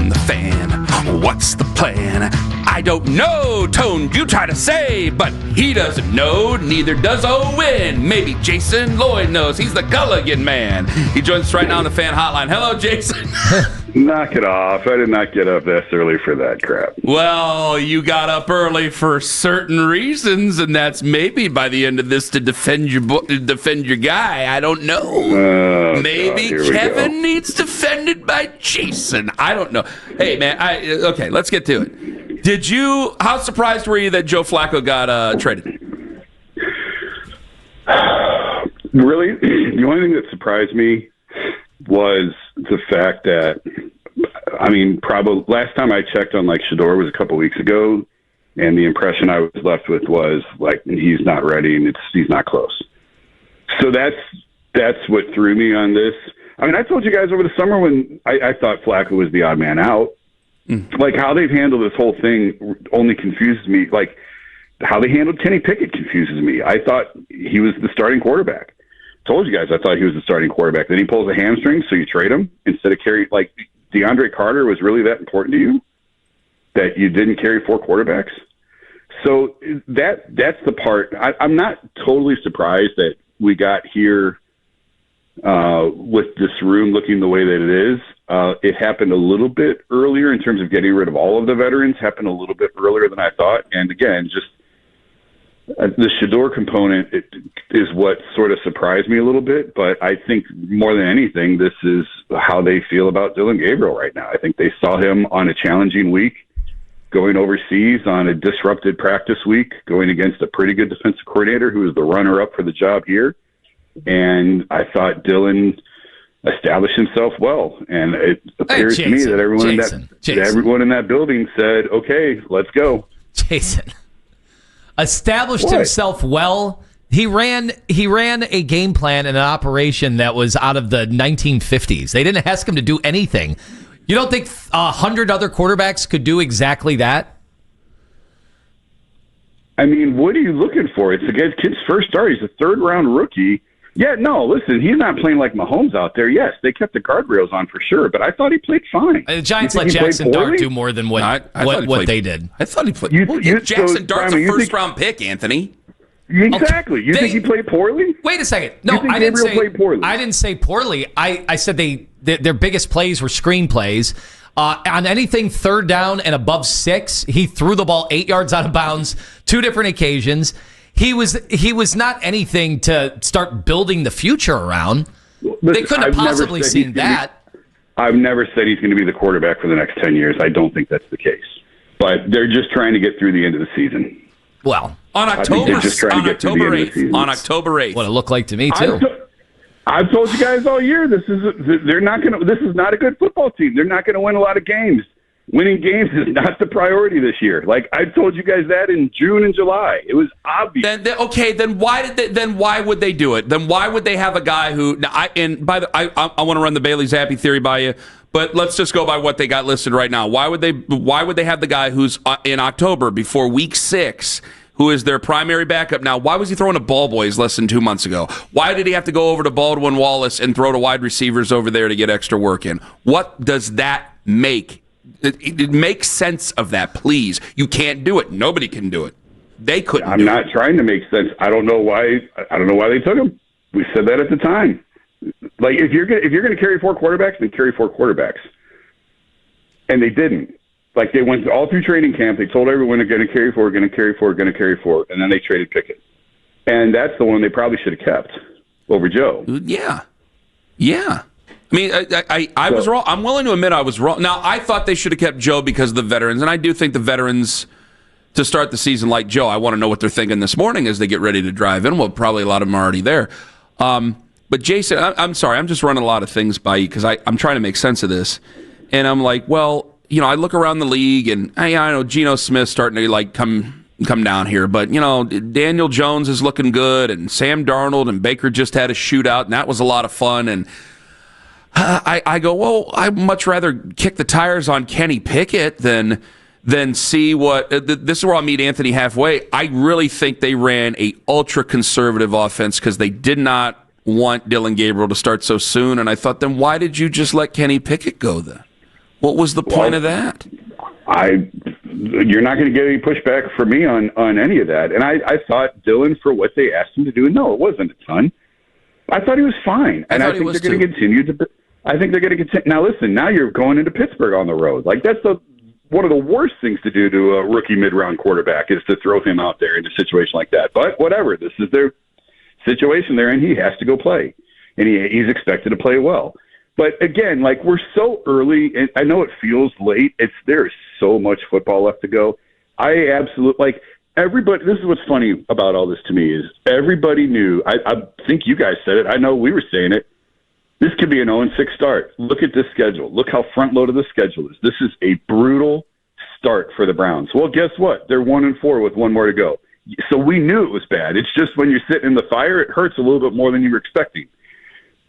on the fan. What's the plan? I don't know, Tone, you try to say, but he doesn't know, neither does Owen. Maybe Jason Lloyd knows. He's the Gulligan man. He joins us right now on the fan hotline. Hello, Jason. Knock it off. I did not get up this early for that crap. Well, you got up early for certain reasons, and that's maybe by the end of this to defend your guy. I don't know. Oh, maybe God, Kevin needs defended by Jason. I don't know. Hey, man. Okay, let's get to it. How surprised were you that Joe Flacco got traded? Really? The only thing that surprised me was the fact that, probably last time I checked on Shedeur was a couple weeks ago, and the impression I was left with was he's not ready and he's not close. So that's what threw me on this. I told you guys over the summer when I thought Flacco was the odd man out. How they've handled this whole thing only confuses me. How they handled Kenny Pickett confuses me. I thought he was the starting quarterback. Told you guys I thought he was the starting quarterback. Then he pulls a hamstring, so you trade him instead of carry. DeAndre Carter was really that important to you that you didn't carry 4 quarterbacks. So that's the part. I'm not totally surprised that we got here with this room looking the way that it is. It happened a little bit earlier in terms of getting rid of all of the veterans. Happened a little bit earlier than I thought. And again, just the Shedeur component is what sort of surprised me a little bit. But I think more than anything, this is how they feel about Dillon Gabriel right now. I think they saw him on a challenging week, going overseas on a disrupted practice week, going against a pretty good defensive coordinator who was the runner-up for the job here. And I thought Dillon established himself well. And it appears to me that everyone in that building said, okay, let's go. Jason. Established himself well. He ran a game plan and an operation that was out of the 1950s. They didn't ask him to do anything. You don't think 100 other quarterbacks could do exactly that? What are you looking for? It's the kid's first start. He's a third-round rookie. Yeah, no, listen, he's not playing like Mahomes out there. Yes, they kept the guardrails on for sure, but I thought he played fine. The Giants let Jackson Dart do more than what they did. I thought he played. Jackson Dart's a first-round pick, Anthony. Exactly. You think he played poorly? Wait a second. No, I didn't say played poorly. I didn't say poorly. I said their biggest plays were screen plays. On anything third down and above 6, he threw the ball 8 yards out of bounds 2 different occasions. He was not anything to start building the future around. Listen, they couldn't have possibly seen that. I've never said he's going to be the quarterback for the next 10 years. I don't think that's the case. But they're just trying to get through the end of the season. Well, on October 8th. What it looked like to me, too. I've told you guys all year this is not a good football team. They're not going to win a lot of games. Winning games is not the priority this year. I told you guys that in June and July. It was obvious. Then why would they do it? Then why would they have a guy who? I want to run the Bailey Zappi theory by you, but let's just go by what they got listed right now. Why would they have the guy who's in October before week 6? Who is their primary backup now? Why was he throwing to ball boys less than 2 months ago? Why did he have to go over to Baldwin Wallace and throw to wide receivers over there to get extra work in? What does that make? It makes sense of that, please. You can't do it. Nobody can do it. They couldn't. I'm not trying to make sense. I don't know why they took him. We said that at the time. If you're going to carry 4 quarterbacks, then carry 4 quarterbacks. And they didn't. They went all through training camp. They told everyone they're going to carry 4, going to carry 4, going to carry 4, and then they traded Pickett. And that's the one they probably should have kept over Joe. Yeah. I was wrong. I'm willing to admit I was wrong. Now, I thought they should have kept Joe because of the veterans, and I do think the veterans, to start the season like Joe, I want to know what they're thinking this morning as they get ready to drive in. Well, probably a lot of them are already there. But Jason, I'm sorry, I'm just running a lot of things by you because I'm trying to make sense of this. And I'm like, well, I look around the league, and I know Geno Smith's starting to come down here, but Daniel Jones is looking good, and Sam Darnold and Baker just had a shootout, and that was a lot of fun. And I go, well, I'd much rather kick the tires on Kenny Pickett than see what this is where I'll meet Anthony halfway. I really think they ran a ultra conservative offense because they did not want Dillon Gabriel to start so soon. And I thought, then why did you just let Kenny Pickett go then? What was the point of that? You're not going to get any pushback from me on any of that. And I thought Dillon, for what they asked him to do, no, it wasn't a ton. I thought he was fine, and I think they're going to continue to. I think they're going to continue. Now, listen, now you're going into Pittsburgh on the road. Like, that's one of the worst things to do to a rookie mid-round quarterback is to throw him out there in a situation like that. But whatever, this is their situation they're in. He has to go play, and he's expected to play well. But again, like, we're so early, and I know it feels late. There is so much football left to go. I absolutely everybody. This is what's funny about all this to me is everybody knew. I think you guys said it. I know we were saying it. This could be an 0-6 start. Look at this schedule. Look how front-loaded the schedule is. This is a brutal start for the Browns. Well, guess what? They're 1-4 with one more to go. So we knew it was bad. It's just when you're sitting in the fire, it hurts a little bit more than you were expecting.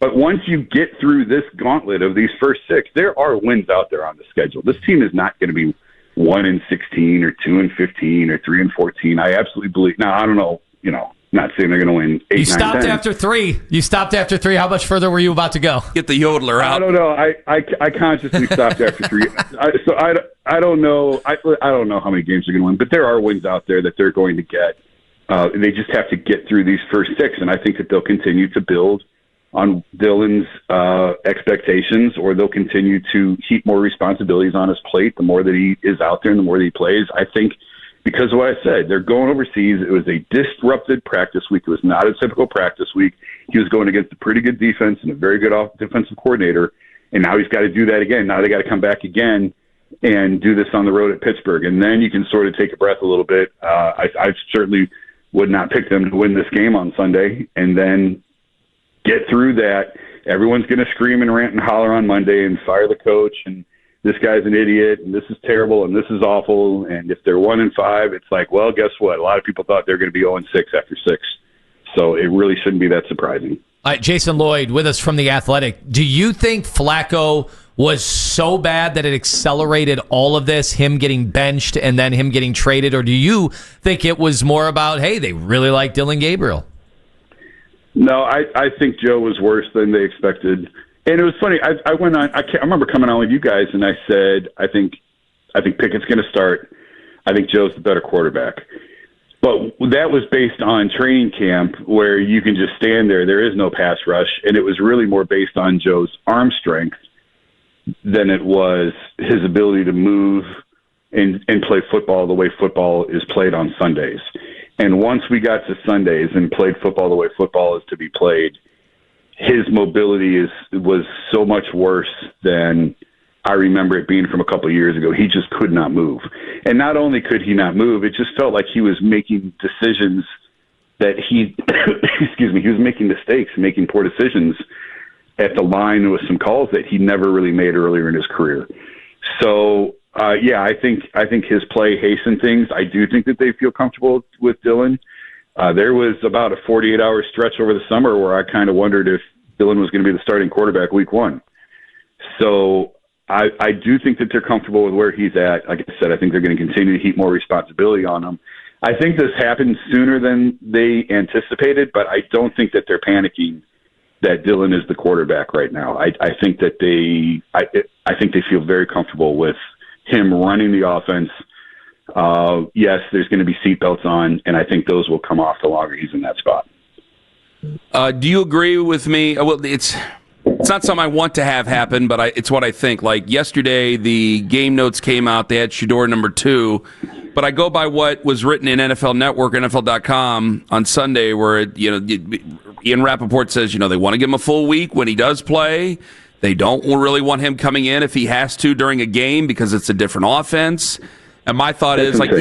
But once you get through this gauntlet of these first 6, there are wins out there on the schedule. This team is not going to be 1-16 or 2-15 or 3-14. I absolutely believe. Now, I don't know, not saying they're going to win 8, 9, 10. You stopped after 3. You stopped after 3. How much further were you about to go? Get the yodeler out. I don't know. I consciously stopped after 3. I don't know. I don't know how many games they're going to win, but there are wins out there that they're going to get. They just have to get through these first 6, and I think that they'll continue to build on Dillon's expectations, or they'll continue to heap more responsibilities on his plate the more that he is out there and the more that he plays. I think because of what I said, they're going overseas. It was a disrupted practice week. It was not a typical practice week. He was going against a pretty good defense and a very good defensive coordinator, and now he's got to do that again. Now they got to come back again and do this on the road at Pittsburgh, and then you can sort of take a breath a little bit. I certainly would not pick them to win this game on Sunday, and then get through that. Everyone's going to scream and rant and holler on Monday and fire the coach, and this guy's an idiot, and this is terrible, and this is awful. And if they're 1-5, it's like, well, guess what? A lot of people thought they were going to be 0-6 after 6. So it really shouldn't be that surprising. All right, Jason Lloyd with us from The Athletic. Do you think Flacco was so bad that it accelerated all of this, him getting benched and then him getting traded? Or do you think it was more about, hey, they really like Dillon Gabriel? No, I think Joe was worse than they expected. And it was funny. I went on. I remember coming on with you guys, and I said, I think Pickett's going to start. I think Joe's the better quarterback. But that was based on training camp, where you can just stand there. There is no pass rush, and it was really more based on Joe's arm strength than it was his ability to move and play football the way football is played on Sundays. And once we got to Sundays and played football the way football is to be played, his mobility was so much worse than I remember it being from a couple of years ago. He just could not move. And not only could he not move, it just felt like he was making decisions that he was making mistakes, making poor decisions at the line with some calls that he never really made earlier in his career. So, I think his play hastened things. I do think that they feel comfortable with Dillon. There was about a 48-hour stretch over the summer where I kind of wondered if Dillon was going to be the starting quarterback week 1. So I do think that they're comfortable with where he's at. Like I said, I think they're going to continue to heap more responsibility on him. I think this happened sooner than they anticipated, but I don't think that they're panicking that Dillon is the quarterback right now. I think that I think they feel very comfortable with him running the offense. Yes, there's going to be seatbelts on, and I think those will come off the longer he's in that spot. Do you agree with me? Well, it's not something I want to have happen, but it's what I think. Like yesterday, the game notes came out. They had Shedeur number 2, but I go by what was written in NFL Network, NFL.com on Sunday, where Ian Rappaport says they want to give him a full week when he does play. They don't really want him coming in if he has to during a game because it's a different offense. And my thought is Well, go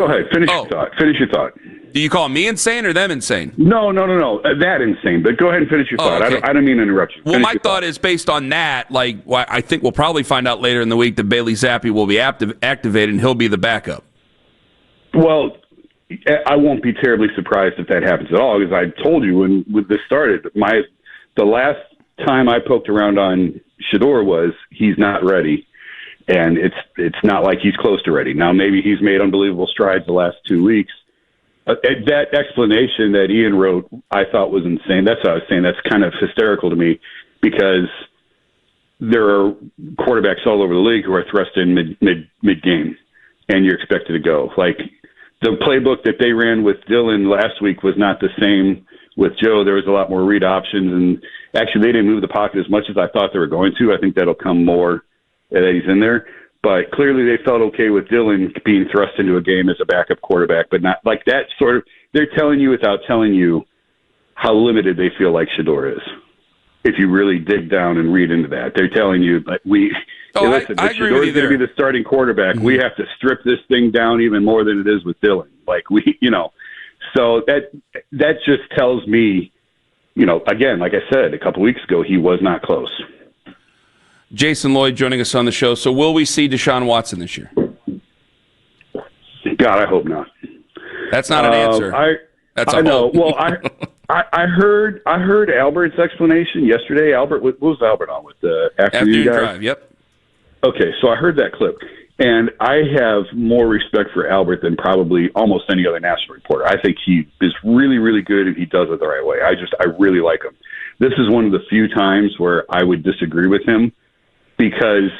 ahead. Finish your thought. Do you call me insane or them insane? No. That insane. But go ahead and finish your thought. Okay. I don't mean to interrupt you. Well, my thought is based on that. I think we'll probably find out later in the week that Bailey Zappi will be activated and he'll be the backup. Well, I won't be terribly surprised if that happens at all, because I told you when this started, the last time I poked around on Shedeur was he's not ready, and it's not like he's close to ready. Now, maybe he's made unbelievable strides the last 2 weeks. That explanation that Ian wrote, I thought was insane. That's what I was saying. That's kind of hysterical to me, because there are quarterbacks all over the league who are thrust in mid game, and you're expected to go. Like the playbook that they ran with Dillon last week was not the same with Joe. There was a lot more read options, and actually they didn't move the pocket as much as I thought they were going to. I think that'll come more that he's in there. But clearly they felt okay with Dillon being thrust into a game as a backup quarterback, but not like that sort of – they're telling you without telling you how limited they feel like Shedeur is. If you really dig down and read into that, they're telling you like listen, I if Shedeur is going to be the starting quarterback, we have to strip this thing down even more than it is with Dillon. Like so that just tells me, again, like I said a couple weeks ago, he was not close. Jason Lloyd joining us on the show. So will we see Deshaun Watson this year? God, I hope not. That's not an answer. I know. Well, I heard Albert's explanation yesterday. Albert, what was Albert on with the afternoon drive? Yep. Okay, so I heard that clip, and I have more respect for Albert than probably almost any other national reporter. I think he is really, really good, and he does it the right way. I really like him. This is one of the few times where I would disagree with him because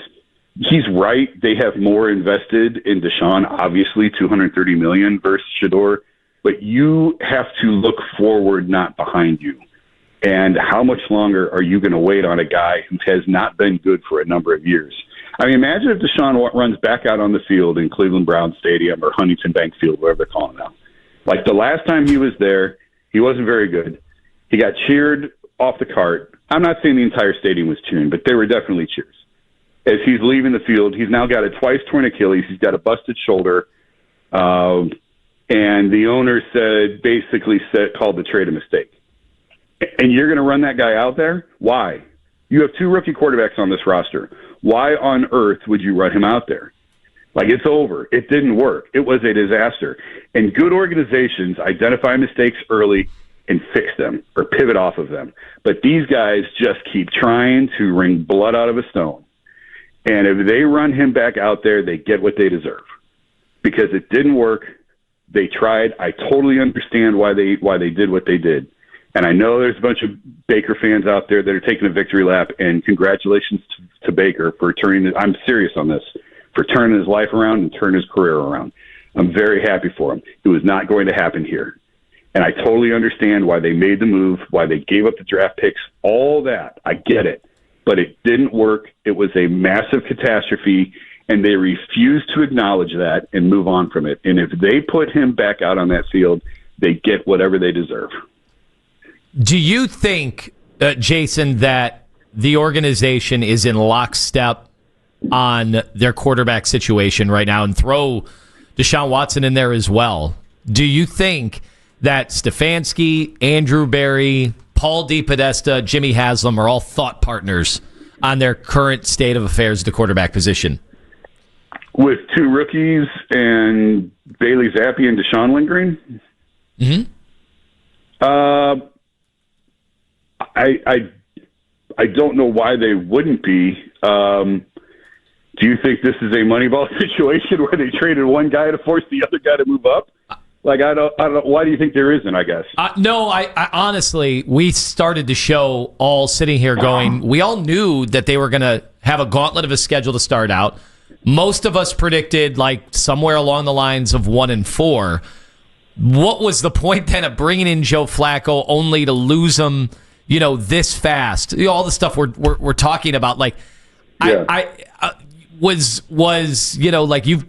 he's right. They have more invested in Deshaun, obviously, $230 million versus Shedeur. But you have to look forward, not behind you. And how much longer are you going to wait on a guy who has not been good for a number of years? I mean, imagine if Deshaun runs back out on the field in Cleveland Brown Stadium or Huntington Bank Field, whatever they're calling it now. Like the last time he was there, he wasn't very good. He got cheered off the cart. I'm not saying the entire stadium was cheering, but there were definitely cheers. As he's leaving the field, he's now got a twice torn Achilles. He's got a busted shoulder. And the owner called the trade a mistake. And you're going to run that guy out there? Why? You have two rookie quarterbacks on this roster. Why on earth would you run him out there? Like, it's over. It didn't work. It was a disaster. And good organizations identify mistakes early and fix them or pivot off of them. But these guys just keep trying to wring blood out of a stone. And if they run him back out there, they get what they deserve. Because it didn't work. They tried. I totally understand why they did what they did. And I know there's a bunch of Baker fans out there that are taking a victory lap, and congratulations to Baker for I'm serious on this, for turning his life around and turning his career around. I'm very happy for him. It was not going to happen here. And I totally understand why they made the move, why they gave up the draft picks, all that. I get it. But it didn't work. It was a massive catastrophe. And they refuse to acknowledge that and move on from it. And if they put him back out on that field, they get whatever they deserve. Do you think, Jason, that the organization is in lockstep on their quarterback situation right now, and throw Deshaun Watson in there as well? Do you think that Stefanski, Andrew Berry, Paul DePodesta, Jimmy Haslam are all thought partners on their current state of affairs at the quarterback position? With two rookies and Bailey Zappi and Deshaun lingering? Mm-hmm. I don't know why they wouldn't be. Do you think this is a Moneyball situation where they traded one guy to force the other guy to move up? Like, I don't. Why do you think there isn't? I guess. No, I honestly, we started the show all sitting here going, we all knew that they were going to have a gauntlet of a schedule to start out. Most of us predicted like somewhere along the lines of 1-4. What was the point then of bringing in Joe Flacco only to lose him, this fast? All the stuff we're talking about. Like, yeah. I was like you've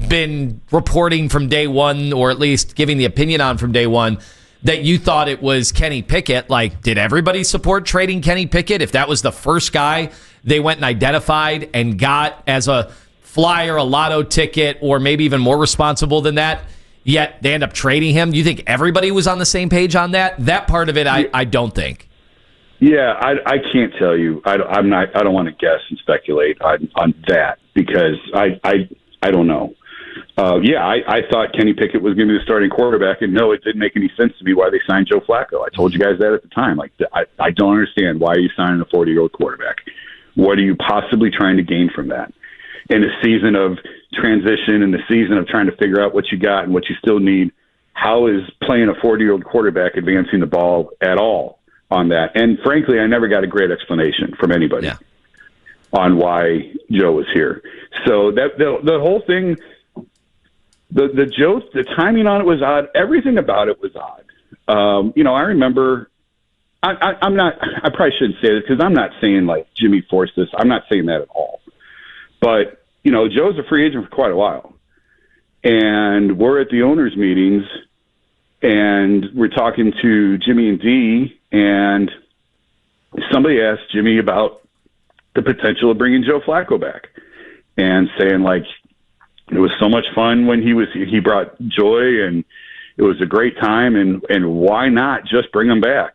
been reporting from day one, or at least giving the opinion on from day one, that you thought it was Kenny Pickett. Like, did everybody support trading Kenny Pickett? If that was the first guy they went and identified and got as a flyer, a lotto ticket, or maybe even more responsible than that, yet they end up trading him. Do you think everybody was on the same page on that? That part of it, I don't think. Yeah, I can't tell you. I don't want to guess and speculate on that because I don't know. I thought Kenny Pickett was going to be the starting quarterback, and no, it didn't make any sense to me why they signed Joe Flacco. I told you guys that at the time. Like, I don't understand why are you signing a 40-year-old quarterback. What are you possibly trying to gain from that? In a season of transition, in the season of trying to figure out what you got and what you still need, how is playing a 40-year-old quarterback advancing the ball at all on that? And frankly, I never got a great explanation from anybody. Yeah. on why Joe was here. So that the whole thing, the Joe, the timing on it was odd. Everything about it was odd. I remember. I'm not. I probably shouldn't say this because I'm not saying like Jimmy forced this. I'm not saying that at all. But Joe's a free agent for quite a while, and we're at the owners' meetings, and we're talking to Jimmy and Dee, and somebody asked Jimmy about the potential of bringing Joe Flacco back, and saying like it was so much fun when he brought joy, and it was a great time, and why not just bring him back?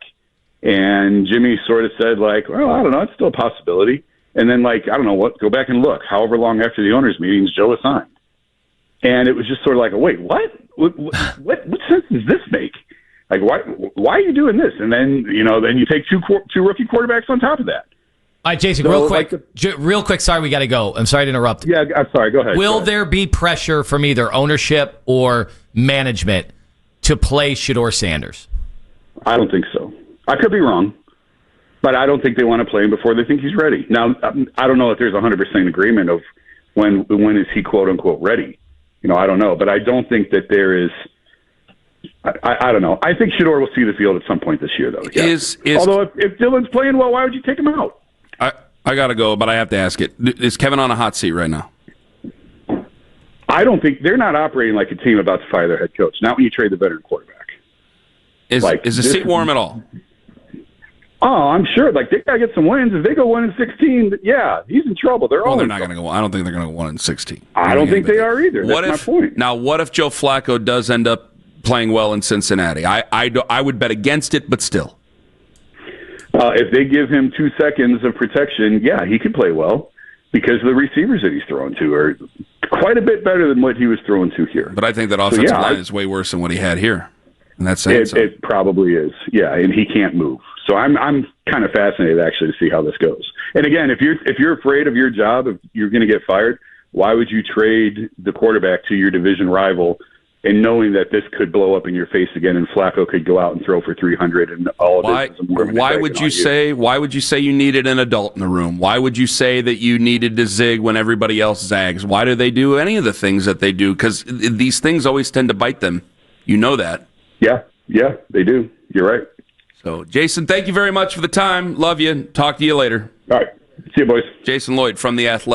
And Jimmy sort of said, like, well, I don't know. It's still a possibility. And then, like, I don't know what, go back and look. However long after the owners' meetings, Joe was signed. And it was just sort of like, wait, what? What sense does this make? Like, why are you doing this? And then, then you take two rookie quarterbacks on top of that. All right, Jason, real quick. Sorry, we got to go. I'm sorry to interrupt. Yeah, I'm sorry. Go ahead. Will there be pressure from either ownership or management to play Shedeur Sanders? I don't think so. I could be wrong, but I don't think they want to play him before they think he's ready. Now, I don't know if there's 100% agreement of when is he quote unquote ready. I don't know, but I don't think that there is. I don't know. I think Shedeur will see the field at some point this year, though. Yeah. Although if Dillon's playing well, why would you take him out? I got to go, but I have to ask it. Is Kevin on a hot seat right now? I don't think they're not operating like a team about to fire their head coach. Not when you trade the veteran quarterback. Is the seat warm at all? Oh, I'm sure. Like, they got to get some wins. If they go 1-16, yeah, he's in trouble. They're not going to go. I don't think they're going to go 1-16. I don't think they are either. That's my point. Now, what if Joe Flacco does end up playing well in Cincinnati? I would bet against it, but still. If they give him 2 seconds of protection, yeah, he could play well because the receivers that he's throwing to are quite a bit better than what he was throwing to here. But I think that offensive line is way worse than what he had here. And that's it probably is. Yeah, and he can't move. So I'm kind of fascinated actually to see how this goes. And again, if you're afraid of your job, if you're going to get fired, why would you trade the quarterback to your division rival, and knowing that this could blow up in your face again, and Flacco could go out and throw for 300, and all of this is more of an why would you say you needed an adult in the room? Why would you say that you needed to zig when everybody else zags? Why do they do any of the things that they do? Because these things always tend to bite them. You know that. Yeah, they do. You're right. So, Jason, thank you very much for the time. Love you. Talk to you later. All right. See you, boys. Jason Lloyd from The Athletic.